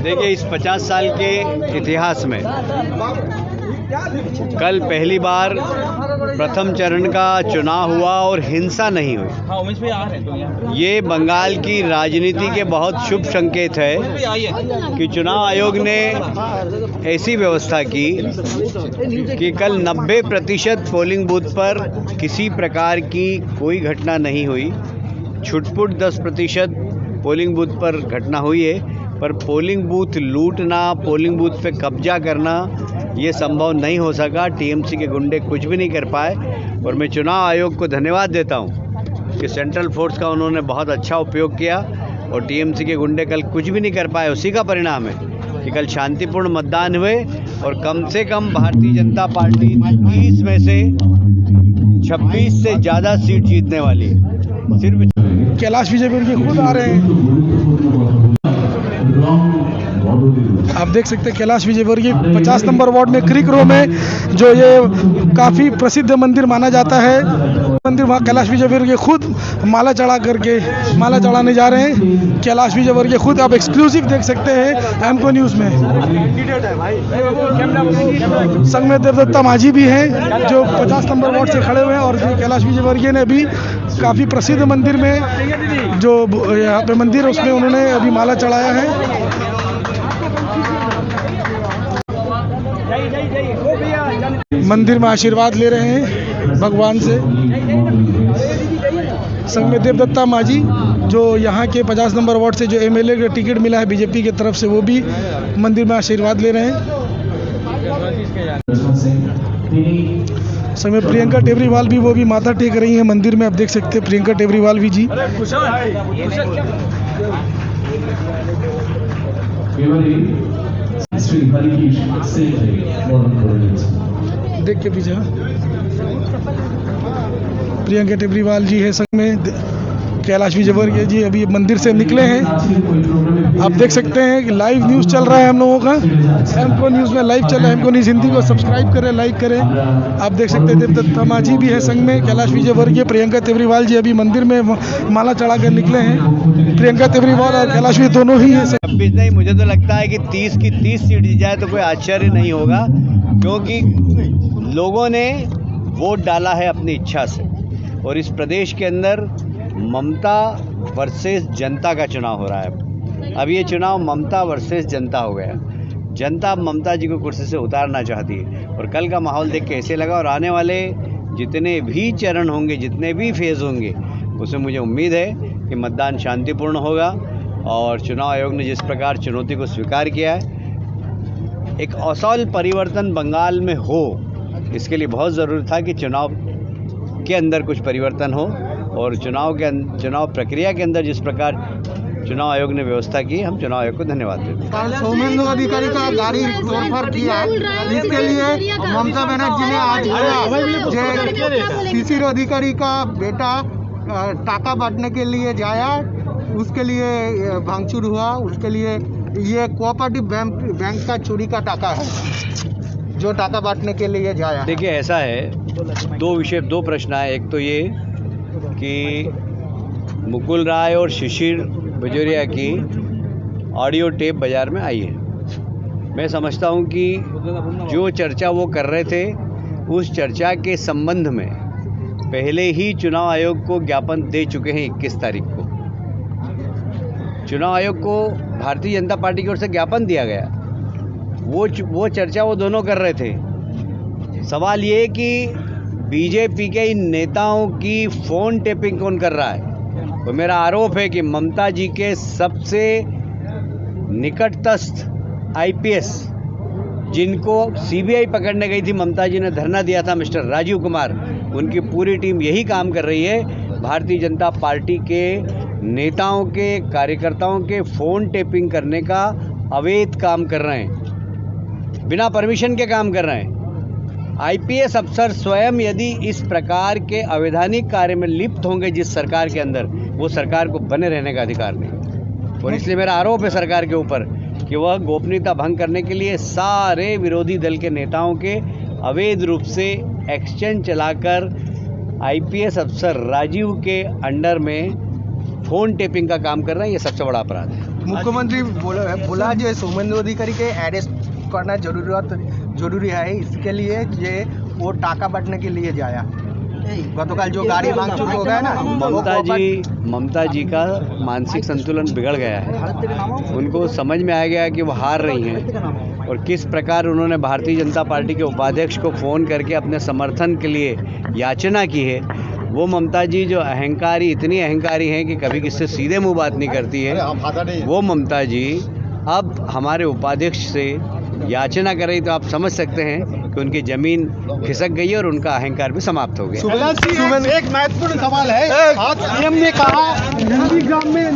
देखिए, इस 50 साल के इतिहास में कल पहली बार प्रथम चरण का चुनाव हुआ और हिंसा नहीं हुई। ये बंगाल की राजनीति के बहुत शुभ संकेत है कि चुनाव आयोग ने ऐसी व्यवस्था की कि कल 90% पोलिंग बूथ पर किसी प्रकार की कोई घटना नहीं हुई। छुटपुट 10% पोलिंग बूथ पर घटना हुई है, पर पोलिंग बूथ लूटना, पोलिंग बूथ पे कब्जा करना ये संभव नहीं हो सका। टीएमसी के गुंडे कुछ भी नहीं कर पाए और मैं चुनाव आयोग को धन्यवाद देता हूँ कि सेंट्रल फोर्स का उन्होंने बहुत अच्छा उपयोग किया और टीएमसी के गुंडे कल कुछ भी नहीं कर पाए। उसी का परिणाम है कि कल शांतिपूर्ण मतदान हुए और कम से कम भारतीय जनता पार्टी 30 में से 26 से ज़्यादा सीट जीतने वाली है। सिर्फ कैलाश विजयवर्गीय खुद आ रहे हैं। आप देख सकते हैं कैलाश विजयवर्गीय 50 नंबर वार्ड में क्रिक रो में, जो ये काफ़ी प्रसिद्ध मंदिर माना जाता है, मंदिर वहाँ कैलाश विजयवर्गीय खुद माला चढ़ाने जा रहे हैं। कैलाश विजयवर्गीय खुद आप एक्सक्लूसिव देख सकते हैं एमको न्यूज़ में। संग में देवदत्ता माझी भी हैं जो 50 नंबर वार्ड से खड़े हुए हैं और कैलाश विजयवर्गीय ने भी काफ़ी प्रसिद्ध मंदिर में, जो यहाँ पे मंदिर उसमें उन्होंने अभी माला चढ़ाया है। मंदिर में आशीर्वाद ले रहे हैं भगवान से। संग में देवदत्ता माझी जो यहाँ के 50 नंबर वार्ड से जो एमएलए का टिकट मिला है बीजेपी की तरफ से, वो भी मंदिर में आशीर्वाद ले रहे हैं। संग में प्रियंका टेबरीवाल भी, वो भी माथा टेक रही हैं मंदिर में। आप देख सकते हैं प्रियंका टेबरीवाल भी जी। देख के पीछे प्रियंका टेबरीवाल जी है। संग में कैलाश विजयवर्गीय जी अभी मंदिर से निकले हैं। आप देख सकते हैं कि लाइव न्यूज़ चल रहा है हम लोगों का, एमको न्यूज़ में लाइव चल रहा है। एमको न्यूज़ हिंदी को सब्सक्राइब करें, लाइक करें। आप देख सकते हैं देवदत्ता माझी भी है संग में, कैलाश विजयवर्गीय, प्रियंका टेबरीवाल जी अभी मंदिर में माला चढ़ा कर निकले हैं। प्रियंका टेबरीवाल और कैलाश भी दोनों ही हैं। 26 नहीं, मुझे तो लगता है कि 30 की 30 सीट जीत जाए तो कोई आश्चर्य नहीं होगा, क्योंकि लोगों ने वोट डाला है अपनी इच्छा से। और इस प्रदेश के अंदर ममता वर्सेस जनता का चुनाव हो रहा है। अब ये चुनाव ममता वर्सेस जनता हो गया। जनता ममता जी को कुर्सी से उतारना चाहती है और कल का माहौल देख के ऐसे लगा। और आने वाले जितने भी चरण होंगे, जितने भी फेज़ होंगे, उसमें मुझे उम्मीद है कि मतदान शांतिपूर्ण होगा। और चुनाव आयोग ने जिस प्रकार चुनौती को स्वीकार किया है, एक असौल परिवर्तन बंगाल में हो, इसके लिए बहुत ज़रूरी था कि चुनाव के अंदर कुछ परिवर्तन हो। और चुनाव प्रक्रिया के अंदर जिस प्रकार चुनाव आयोग ने व्यवस्था की, हम चुनाव आयोग को धन्यवाद देते हैं। सौमेंद्र अधिकारी का गाड़ी तोड़फोड़ किया, इसके लिए ममता बनर्जी ने आज बोला शिशिर अधिकारी का बेटा टाका बांटने के लिए जाया, उसके लिए भांगचूर हुआ। उसके लिए ये कोऑपरेटिव बैंक का चोरी का टाका है जो टाका बांटने के लिए जाया। देखिए, ऐसा है, दो प्रश्न है। एक तो ये कि मुकुल राय और शिशिर बजोरिया की ऑडियो टेप बाज़ार में आई है। मैं समझता हूं कि जो चर्चा वो कर रहे थे, उस चर्चा के संबंध में पहले ही चुनाव आयोग को ज्ञापन दे चुके हैं। 21 तारीख को चुनाव आयोग को भारतीय जनता पार्टी की ओर से ज्ञापन दिया गया। वो चर्चा वो दोनों कर रहे थे। सवाल ये कि बीजेपी के इन नेताओं की फ़ोन टेपिंग कौन कर रहा है। तो मेरा आरोप है कि ममता जी के सबसे निकटस्थ आईपीएस, जिनको सीबीआई पकड़ने गई थी, ममता जी ने धरना दिया था, मिस्टर राजीव कुमार, उनकी पूरी टीम यही काम कर रही है। भारतीय जनता पार्टी के नेताओं के, कार्यकर्ताओं के फ़ोन टेपिंग करने का अवैध काम कर रहे हैं, बिना परमिशन के काम कर रहे हैं। आईपीएस अफसर स्वयं यदि इस प्रकार के अवैधानिक कार्य में लिप्त होंगे जिस सरकार के अंदर, वो सरकार को बने रहने का अधिकार नहीं। और इसलिए मेरा आरोप है सरकार के ऊपर कि वह गोपनीयता भंग करने के लिए सारे विरोधी दल के नेताओं के अवैध रूप से एक्सचेंज चलाकर आईपीएस अफसर राजीव के अंडर में फ़ोन टेपिंग का काम कर रहे हैं। ये सबसे बड़ा अपराध है। मुख्यमंत्री बोला जो सोमेंद्र अधिकारी के अरेस्ट करना जरूरी है, इसके लिए ये वो टाका बांटने के लिए जाया। गतकाल जो गाड़ी भांगचूर हो गया ना, ममता जी का मानसिक संतुलन बिगड़ गया है। उनको समझ में आ गया कि वो हार रही हैं और किस प्रकार उन्होंने भारतीय जनता पार्टी के उपाध्यक्ष को फ़ोन करके अपने समर्थन के लिए याचना की है। वो ममता जी जो इतनी अहंकारी हैं कि कभी किससे सीधे मुंह बात नहीं करती है, वो ममता जी अब हमारे उपाध्यक्ष से याचना कर रही, तो आप समझ सकते हैं कि उनकी जमीन खिसक गई और उनका अहंकार भी समाप्त हो गया। एक महत्वपूर्ण सवाल है, सीएम ने कहा नंदीग्राम में